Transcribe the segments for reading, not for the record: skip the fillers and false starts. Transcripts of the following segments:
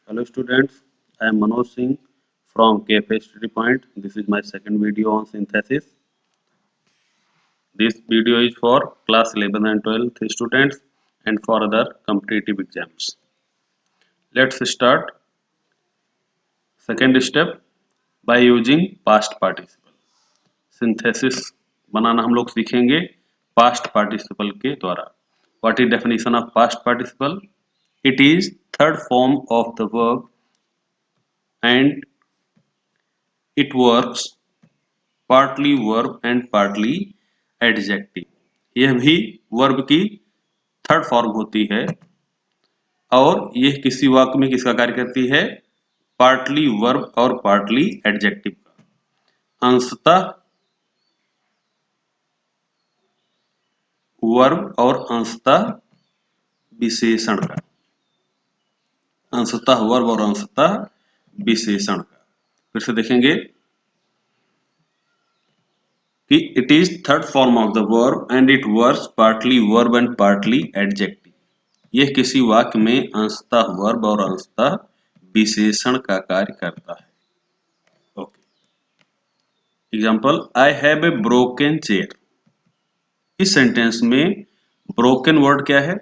Hello students, I am Manoj Singh from KFA Study Point. This is my second video on synthesis. This video is for class 11 and 12 students and for other competitive exams. Let's start. Second step, by using past participle. Synthesis बनाना हम लोग सीखेंगे past participle के द्वारा. What is definition of past participle? It is third form of the verb and it works partly verb and partly adjective. यह भी verb की third form होती है और यह किसी वाक्य में किसका कार्य करती है? पार्टली वर्ब और पार्टली एडजेक्टिव का। अंशतः वर्ब और अंशतः विशेषण का। अंशतः वर्ब और अंशतः विशेषण का। फिर से देखेंगे कि it is third form of the verb and it works partly verb and partly adjective। यह किसी वाक्य में अंशतः वर्ब और अंशतः विशेषण का कार्य करता है। Okay, example, I have a broken chair. इस सेंटेंस में ब्रोकन वर्ड क्या है?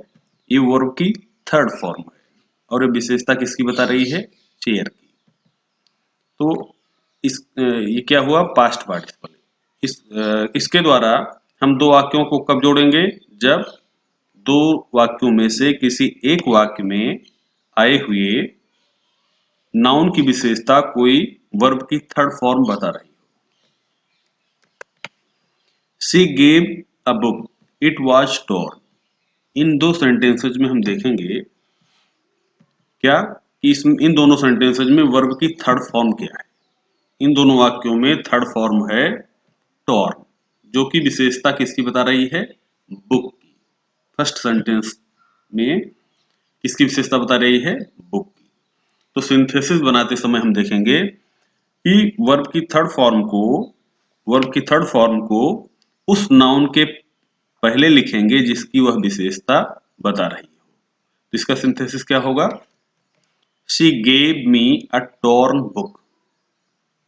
ये वर्ब की थर्ड फॉर्म है और ये विशेषता किसकी बता रही है? चेयर की। तो ये क्या हुआ? Past participle. इसके द्वारा हम दो वाक्यों को कब जोड़ेंगे? जब दो वाक्यों में से किसी एक वाक्य में आए हुए नाउन की विशेषता कोई वर्ब की थर्ड फॉर्म बता रही हो। She gave a book, it was torn. इन दो सेंटेंसेज में हम देखेंगे क्या कि इन दोनों सेंटेंसेज में वर्ब की थर्ड फॉर्म क्या है। इन दोनों वाक्यों में थर्ड फॉर्म है टॉर्न, जो कि विशेषता किसकी बता रही है? बुक की। फर्स्ट सेंटेंस में किसकी विशेषता बता रही है? बुक की। तो सिंथेसिस बनाते समय हम देखेंगे कि वर्ब की थर्ड फॉर्म को उस नाउन के पहले लिखेंगे जिसकी वह विशेषता बता रही हो। तो इसका सिंथेसिस क्या होगा? She gave me a torn book.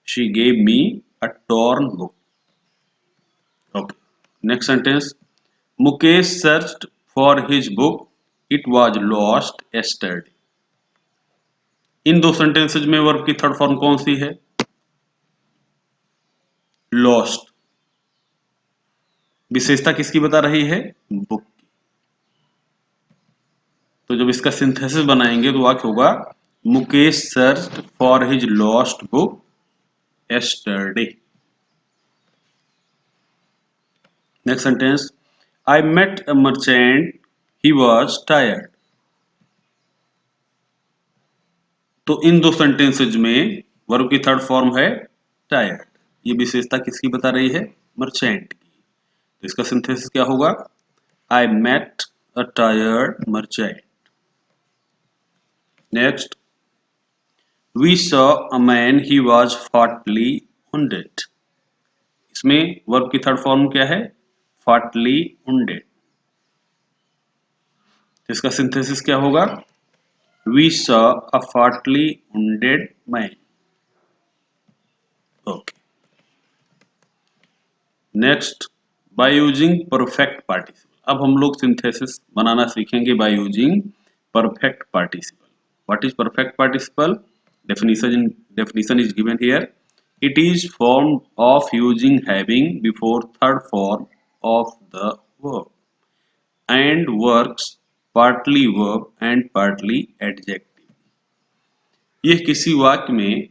She gave me a torn book. Okay, next sentence, Mukesh searched for his book, it was lost yesterday. इन दो सेंटेंसेज में वर्ब की थर्ड फॉर्म कौन सी है? लॉस्ट। विशेषता किसकी बता रही है? बुक की। तो जब इसका सिंथेसिस बनाएंगे तो वाक्य होगा, Mukesh searched for his lost book yesterday. Next sentence, I met a merchant, he was tired. तो इन दो सेंटेंसेज में वर्ब की थर्ड फॉर्म है टायर्ड। ये विशेषता किसकी बता रही है? मर्चेंट की। तो इसका सिंथेसिस क्या होगा? I met a tired merchant. Next, we saw a man, he was fatally wounded। इसमें वर्ब की थर्ड फॉर्म क्या है? Fatally wounded। इसका सिंथेसिस क्या होगा? We saw a fatally wounded man. Okay, next, by using perfect participle. अब हम लोग सिंथेसिस बनाना सीखेंगे by using perfect participle. What is perfect participle? definition is given here. It is formed of using having before third form of the verb and works partly verb and partly adjective। यह किसी वाक्य में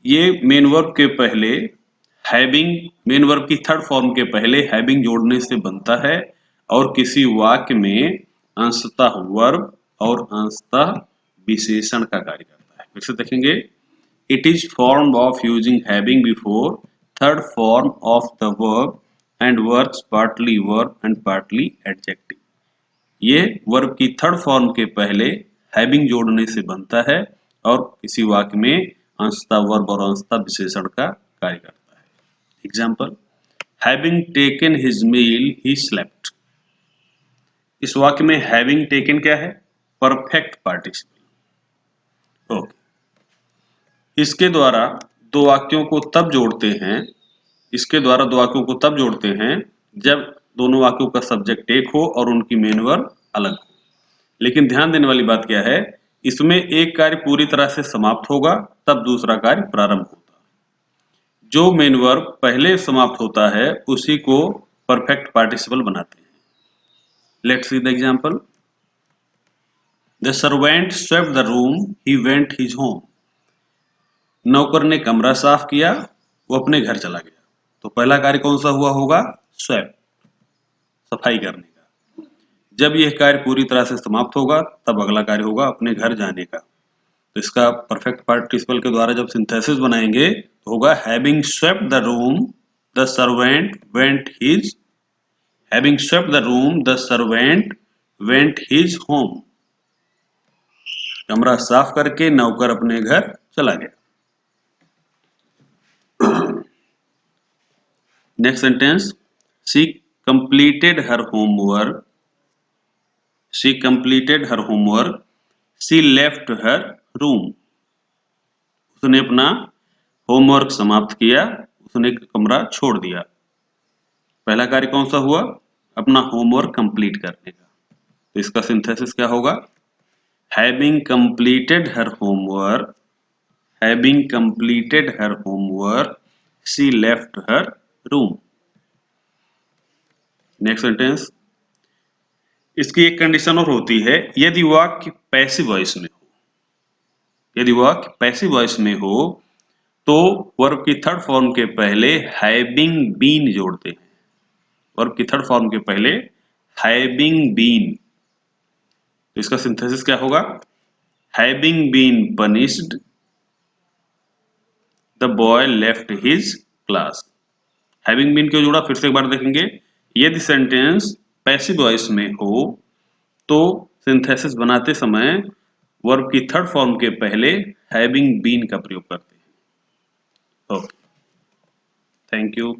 ये main verb के पहले having, main verb की third form के पहले हैविंग जोड़ने से बनता है और किसी वाक्य में अंशतः वर्ब और अंशतः विशेषण का कार्य करता है। फिर से देखेंगे, it is form of using having before third form of the verb and works partly verb and partly adjective. ये वर्ब की थर्ड फॉर्म के पहले हैविंग जोड़ने से बनता है और किसी वाक्य में अंशतः वर्ब और अंशतः विशेषण का कार्य करता है। Example, having taken his meal he slept. इस वाक्य में हैविंग टेकन क्या है? Perfect participle. ओके, इसके द्वारा दो वाक्यों को तब जोड़ते हैं जब दोनों वाक्यों का सब्जेक्ट एक हो और उनकी मेन वर्ब अलग हो। लेकिन ध्यान देने वाली बात क्या है, इसमें एक कार्य पूरी तरह से समाप्त होगा तब दूसरा कार्य प्रारंभ होता है। जो मेन वर्ब पहले समाप्त होता है उसी को परफेक्ट पार्टिसिपल बनाते हैं। Let's see the example. The servant swept the room, he went his home. नौकर ने कमरा साफ किया, वो अपने घर चला गया। तो पहला कार्य कौन सा हुआ होगा? स्वेप, सफाई करने का। जब यह कार्य पूरी तरह से समाप्त होगा तब अगला कार्य होगा अपने घर जाने का। तो इसका परफेक्ट पार्टिसिपल के द्वारा जब सिंथेसिस बनाएंगे तो होगा having swept the room the servant went his, having swept the room the servant went his home. कमरा साफ करके नौकर अपने घर चला गया। Next sentence, she completed her homework, she completed her homework, she left her room. उसने अपना होमवर्क समाप्त किया, उसने कमरा छोड़ दिया। पहला कार्य कौन सा हुआ? अपना होमवर्क कंप्लीट करने का। तो इसका सिंथेसिस क्या होगा? Having completed her homework, having completed her homework, she left her room. Next sentence, इसकी एक कंडीशन और होती है, यदि वाक्य पैसिव वॉइस में हो, यदि वाक्य पैसिव वॉइस में हो तो वर्ब की थर्ड फॉर्म के पहले हैविंग बीन जोड़ते हैं। वर्ब की थर्ड फॉर्म के पहले हैविंग बीन। तो इसका सिंथेसिस क्या होगा? Having been punished the boy left his class. Having been क्यों जोड़ा, फिर से एक बार देखेंगे। यदि सेंटेंस पैसिव वॉइस में हो तो सिंथेसिस बनाते समय वर्ब की थर्ड फॉर्म के पहले हैविंग बीन का प्रयोग करते हैं। Okay, thank you.